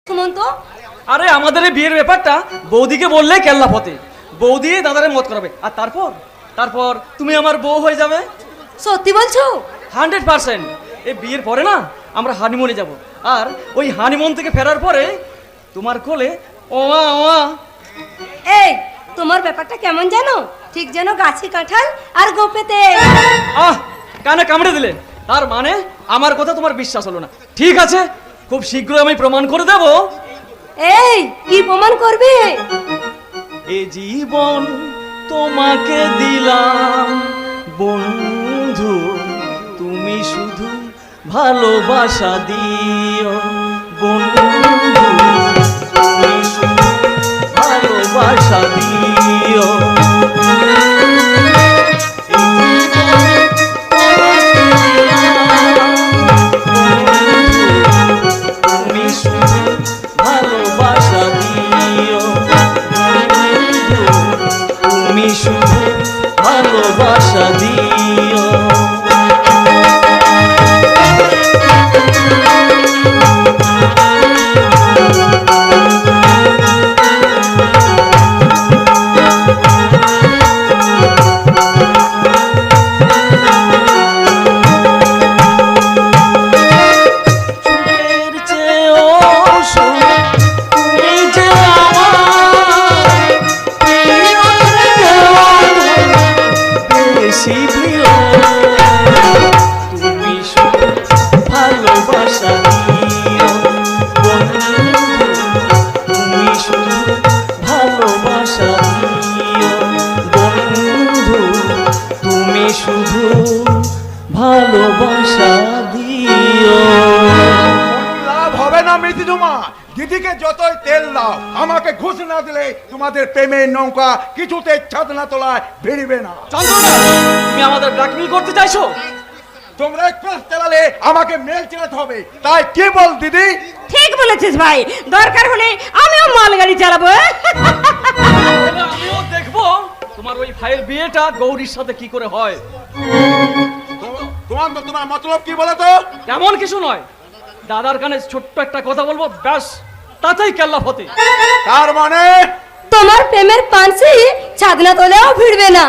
সুমন্ত, আরে আমাদের এই বিয়ের ব্যাপারটা বৌদিকে বললে কেল্লা ফতে। বৌদি দাদারে মত করাবে, আর তারপর তুমি আমার বউ হয়ে যাবে। সত্যি বলছো? 100%। এই বিয়ের পরে না আমরা হানিমুনে যাব, আর ওই হানিমুন থেকে ফেরার পরে তোমার কোলে ওয়া ওয়া। এই, তোমার ব্যাপারটা কেমন জানো? ঠিক যেন গাছি কাঁঠাল আর গোপেতে। কানে কামড়ে দিলে, তার মানে আমার কথা তোমার বিশ্বাস হলো না। ঠিক আছে, খুব শীঘ্রই আমি প্রমাণ করে দেব। এই, কি প্রমাণ করবে? এ জীবন তোমাকে দিলাম বন্ধু, তুমি শুধু ভালোবাসা দিও বন্ধু, তুমি শুধু ভালোবাসা দিও। তুমি শুধু ভালোবাসা দিও, তুমি শুধু ভালোবাসা দিও। শুধু ভালোবাসা দিও। লাভ হবে না মৃত্যুমা, দিদিকে যতই তেল দাও, আমাকে ঘুষ না দিলে তোমাদের প্রেমের নৌকা কিছুতে ছাদ না তোলায় বেরিবে না। তুমি আমাদের ব্ল্যাকমেল করতে চাইছো? তোমরা এক্সপ্রেস চালালে আমাকে মেল চালাতে হবে, তাই কি বল দিদি? ঠিক বলেছিস ভাই, দরকার হলে আমিও মালগাড়ি চালাবো। আমিও দেখবো তোমার ওই ভাইয়ের বিয়েটা গৌরীর সাথে কি করে হয়। তোমার মতলব কি বলো তো? তেমন কিছু নয়, দাদার কানে ছোট্ট একটা কথা বলবো, ব্যাস তাতেই কেল্লা ফতে। তার মানে তোমার প্রেমের পানসি ছাদ না তোলেও ভিড়বে না।